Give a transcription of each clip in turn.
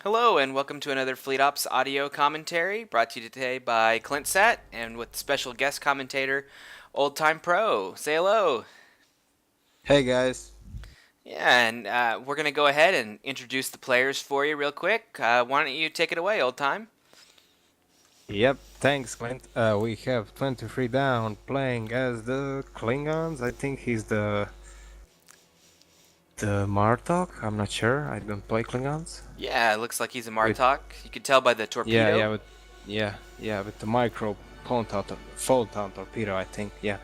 Hello and welcome to another Fleet Ops audio commentary brought to you today by ClintSat and with special guest commentator Old Time Pro. Say hello. Hey guys. Yeah, and we're going to go ahead and introduce the players for you real quick. Why don't you take it away, Old Time? Yep, thanks Clint. We have 23 down playing as the Klingons. I think he's the Martok. I'm not sure. I don't play Klingons. Yeah, it looks like he's a With Martok. You can tell by the yeah, torpedo. yeah, with yeah, with the micro photon torpedo, I think. Yeah.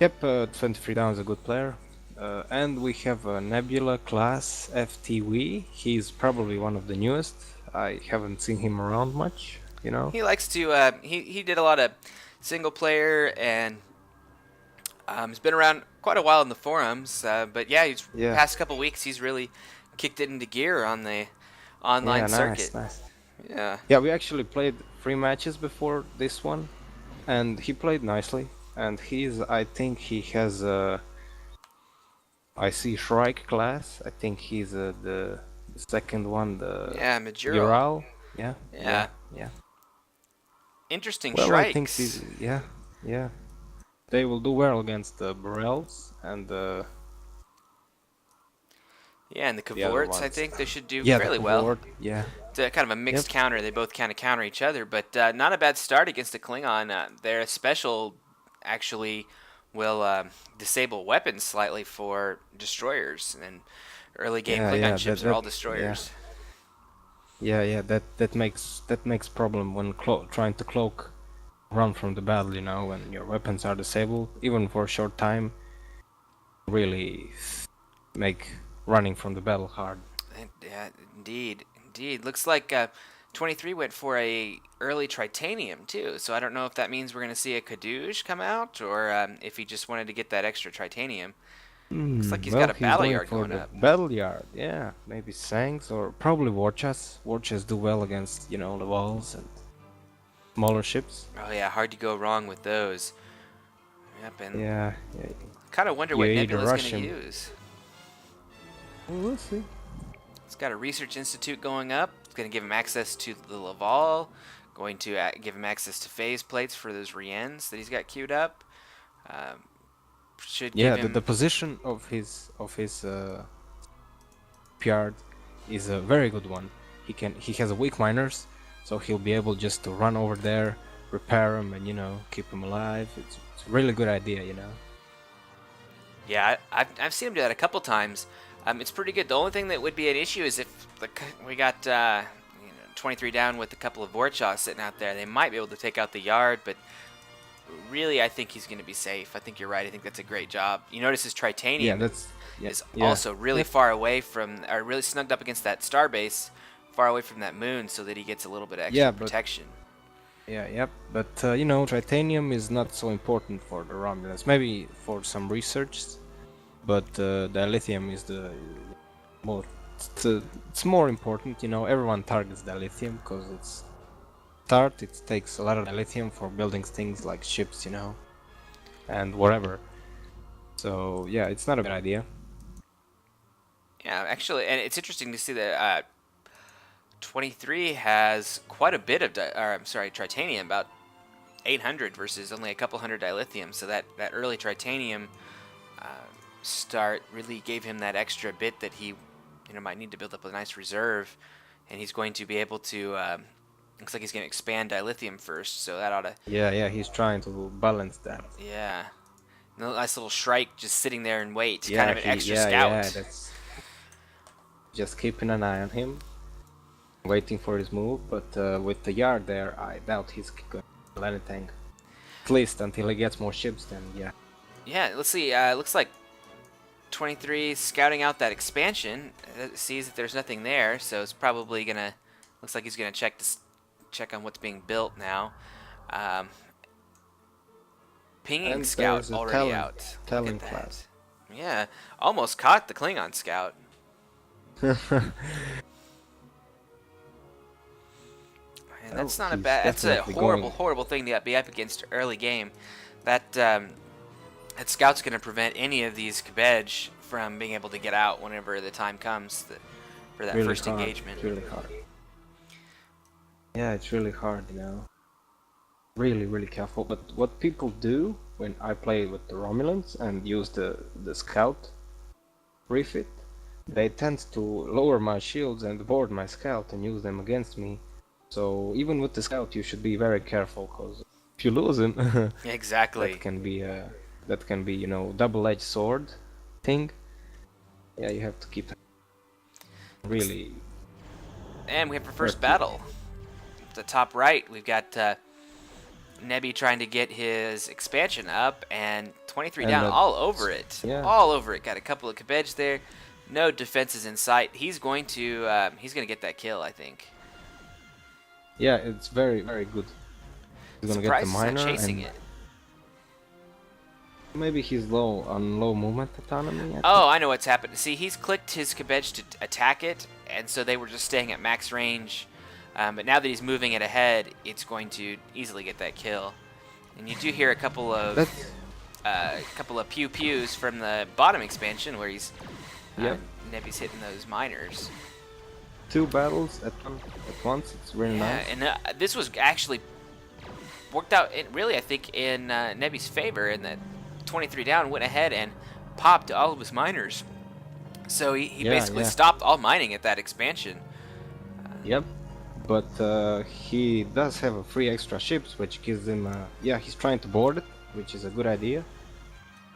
Yep, 23 down is a good player. And we have a Nebula class FTV. He's probably one of the newest. I haven't seen him around much, you know. He likes to, he did a lot of single player and he's been around quite a while in the forums. But yeah, Yeah. past couple weeks he's really kicked it into gear on the online circuit. Nice. Yeah. Yeah, we actually played 3 matches before this one, and he played nicely. And I think he has a, I see Shrike class. I think he's the second one, the Yeah, Majuro. Ural. Yeah. Yeah. Interesting Well, strikes. I think yeah. They will do well against the Burrells and the Yeah, and the the other Cavorts, I ones. think they should do Yeah, fairly the well. Cavort, yeah. It's a kind of a mixed Yep. counter. They both kind of counter each other, but not a bad start against the Klingon. Their special actually will disable weapons slightly for destroyers, and early game Klingon ships are all destroyers. Yeah, that makes problem when trying to cloak run from the battle, you know, when your weapons are disabled, even for a short time, really make running from the battle hard. Yeah, indeed. Looks like 23 went for a early Tritanium too. So I don't know if that means we're going to see a Kadoosh come out, or if he just wanted to get that extra Tritanium. Looks like he's got a battle yard going up. Battle yard, yeah, maybe Sangs or probably Warchas. Warchas do well against, you know, the walls and smaller ships. Oh yeah, hard to go wrong with those. Yep, and Yeah. kind of wonder You what either Nebula's rush going to him. use. We'll see. It's got a research institute going up. It's going to give him access to the Laval. Going to give him access to phase plates for those Riens that he's got queued up. Should Yeah, give him... the position of his yard is a very good one. He has a weak miners, so he'll be able just to run over there, repair him, and, you know, keep him alive. It's a really good idea, you know. Yeah, I've seen him do that a couple times. It's pretty good. The only thing that would be an issue is if we got 23 down with a couple of Vorchaws sitting out there. They might be able to take out the yard, but really I think he's going to be safe. I think you're right. I think that's a great job. You notice his Tritanium is also really far away from, or really snugged up against that starbase, far away from that moon, so that he gets a little bit of extra protection. But you know, Tritanium is not so important for the Romulans. Maybe for some research, but dilithium is the more. It's more important. You know, everyone targets dilithium because it takes a lot of dilithium for building things like ships, you know, and whatever. So yeah, it's not a bad idea. Yeah, actually, and it's interesting to see that 23 has quite a bit of, Tritanium, about 800 versus only a couple hundred dilithium. So that early Tritanium start really gave him that extra bit that he, might need to build up a nice reserve, and he's going to be able to. Looks like he's going to expand dilithium first, so that ought to. Yeah, he's trying to balance that. Yeah, nice little Shrike just sitting there and wait, kind of an extra scout. Yeah, that's just keeping an eye on him, waiting for his move. But with the yard there, I doubt he's going to do anything. At least until he gets more ships, then yeah. Yeah, let's see. Looks like 23 scouting out that expansion. Sees that there's nothing there, so it's probably gonna. Looks like he's gonna check on what's being built now. Pinging And scout already out. Talon Look at class. that. Yeah, almost caught the Klingon scout. And that's Oh, not a he's bad. That's a definitely horrible, going. horrible thing to be up against early game. That that scout's going to prevent any of these Cabbage from being able to get out whenever the time comes for that Really first hard. engagement. It's really hard. Yeah, it's really hard, you know. Really, really careful. But what people do when I play with the Romulans and use the scout refit, they tend to lower my shields and board my scout and use them against me. So even with the scout, you should be very careful, because if you lose him, Exactly. that can be, you know, double-edged sword thing. Yeah, you have to keep really. And we have our first careful. battle. At the top right, we've got Nebbie trying to get his expansion up, and 23 And down that- all over it. yeah. All over it. Got a couple of Cabbage there. No defenses in sight. He's going to get that kill, I think. Yeah, it's very, very good. He's gonna get Surprised the he's not miner, chasing and it. maybe he's low on low movement autonomy. Oh, I know what's happened. See, he's clicked his Cabbage to attack it, and so they were just staying at max range. But now that he's moving it ahead, it's going to easily get that kill. And you do hear a couple of pew pews from the bottom expansion where he's Yep. Nebbie's hitting those miners. Two battles at once. It's really nice. And this was actually worked out really, I think, in Nebbie's favor, in that 23 down went ahead and popped all of his miners. So he basically stopped all mining at that expansion. Yep. But he does have a free extra ships, which gives him. Yeah, he's trying to board it, which is a good idea.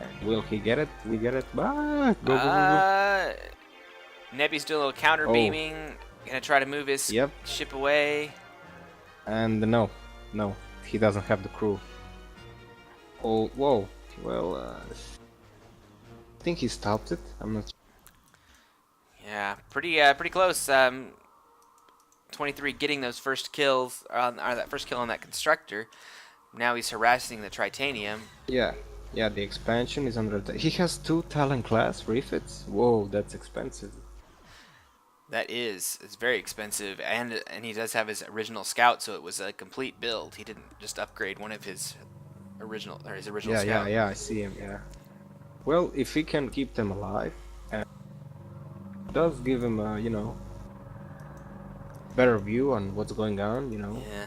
And will he get it? We get it. Ah, go. Nebbie's doing a little counter beaming. Gonna try to move his ship away. And no, he doesn't have the crew. Oh, whoa. Well, I think he stopped it. I'm not. Yeah, pretty close. 23 getting those first kills on that first kill on that constructor. Now he's harassing the Tritanium. Yeah, the expansion is under attack. He has 2 Talon class refits. Whoa, that's expensive. That is, it's very expensive, and he does have his original scout, so it was a complete build. He didn't just upgrade one of his original scout. Yeah, I see him. Yeah. Well, if he can keep them alive, and it does give him a, you know, better view on what's going on, you know. Yeah.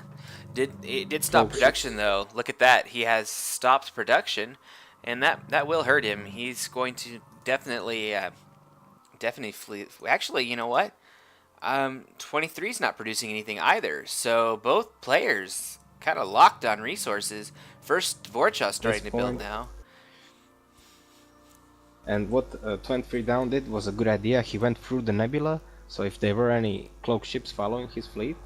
It did stop production though. Look at that. He has stopped production, and that will hurt him. He's going to definitely flee. Actually, you know what? 23's not producing anything either. So both players kind of locked on resources. First Vorcha starting to build now. And what 23 down did was a good idea. He went through the nebula, so if there were any cloaked ships following his fleet,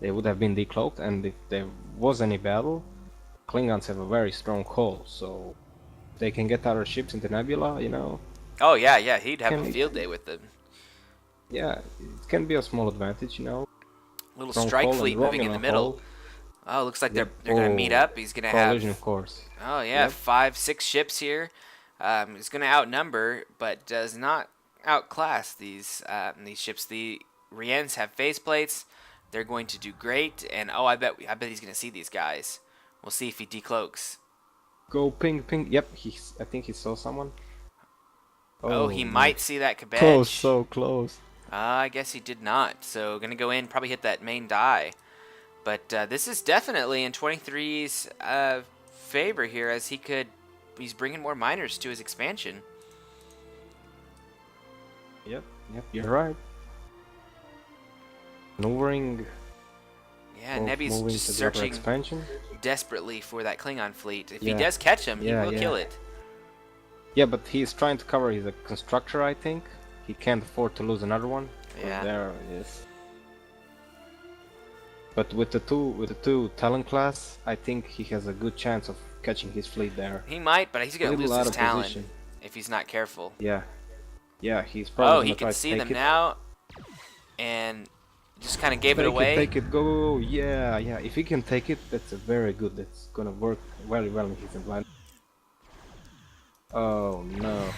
they would have been decloaked, and if there was any battle, Klingons have a very strong hull, so they can get other ships into nebula, you know. Oh yeah, he'd have a field day with them. Yeah, it can be a small advantage, you know. Little strike fleet moving in the middle. Oh, looks like they're gonna meet up. He's gonna have collision, of course. Oh yeah, 5-6 ships here. He's gonna outnumber, but does not outclass these ships. The Riens have faceplates. They're going to do great, and I bet he's gonna see these guys. We'll see if he decloaks. Go ping. Yep, I think he saw someone. Oh, he might see that Cabbage. Close, so close. I guess he did not. So gonna go in, probably hit that main die. But this is definitely in 23's favor here, as he's bringing more miners to his expansion. Yep, you're right. Maneuvering. Yeah, Nebbie's just searching desperately for that Klingon fleet. If he does catch him, he will kill it. Yeah, but he's trying to cover his constructor, I think. He can't afford to lose another one. Yeah. There is. But with the two Talon class, I think he has a good chance of catching his fleet there. He might, but he's gonna lose his Talon if he's not careful. Yeah, he's probably. Oh, he can see them now, and just kind of gave it away. Take it, go! Yeah. If he can take it, that's a very good. That's gonna work very well in his environment. Oh no!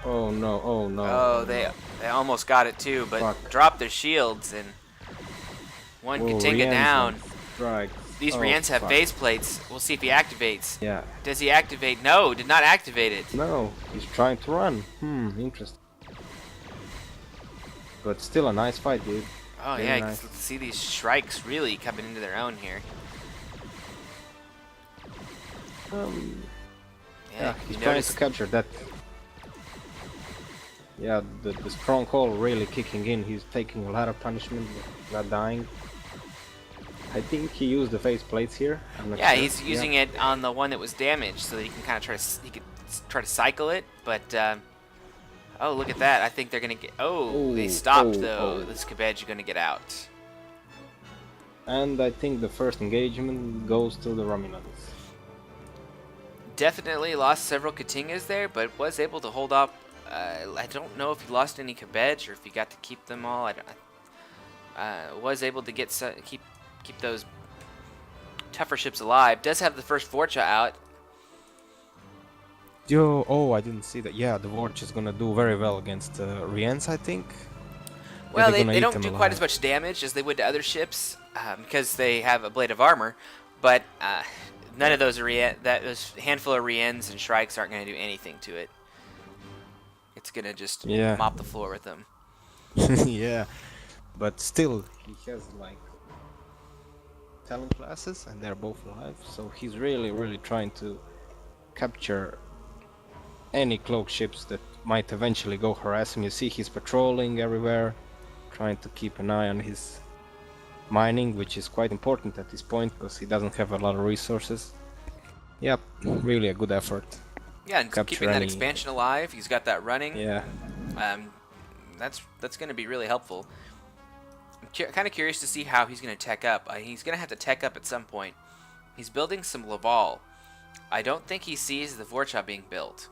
Oh, they almost got it too, but dropped their shields, and one Katinga down. strike. These Oh, Riens have fuck. phase plates. We'll see if he activates. Yeah. Does he activate? No, did not activate it. No, he's trying to run. Interesting. But still a nice fight, dude. Oh Very yeah, you nice. can see these Shrikes really coming into their own here. Yeah, he's you trying notice to capture that. Yeah, the stronghold really kicking in. He's taking a lot of punishment, not dying. I think he used the face plates here. I'm not yeah, sure. he's using it on the one that was damaged, so that he can kind of try to cycle it. But oh, look at that! I think they're gonna get. Oh, they stopped though. This Cabbage is gonna get out. And I think the first engagement goes to the Romulans. Definitely lost several Katingas there, but was able to hold up. I don't know if he lost any Cabbage or if he got to keep them all. Was able to get keep those tougher ships alive. Does have the first Vorcha out. Yo, oh, I didn't see that. Yeah, the Vorch is gonna do very well against Riens, I think. Well, they don't do quite as much damage as they would to other ships because they have a blade of armor, but none of those those handful of Riens and Shrikes aren't going to do anything to it. It's going to just mop the floor with them. Yeah, but still, he has like talent classes, and they're both alive. So he's really trying to capture any cloak ships that might eventually go harass him. You see, he's patrolling everywhere, trying to keep an eye on his mining, which is quite important at this point because he doesn't have a lot of resources. Yep, really a good effort. Yeah, and keeping that expansion alive. He's got that running. Yeah. That's going to be really helpful. I'm kind of curious to see how he's going to tech up. He's going to have to tech up at some point. He's building some Laval. I don't think he sees the Vorcha being built.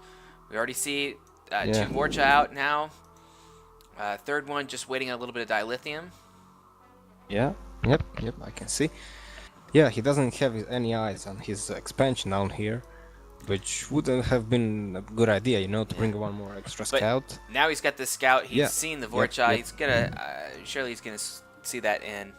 We already see 2 Vorcha out now. Third one just waiting a little bit of dilithium. Yeah, yep, I can see. Yeah, he doesn't have any eyes on his expansion down here, which wouldn't have been a good idea, you know, to bring one more extra scout. Now he's got this scout. He's seen the Vorcha. Yep. He's gonna surely he's gonna see that in.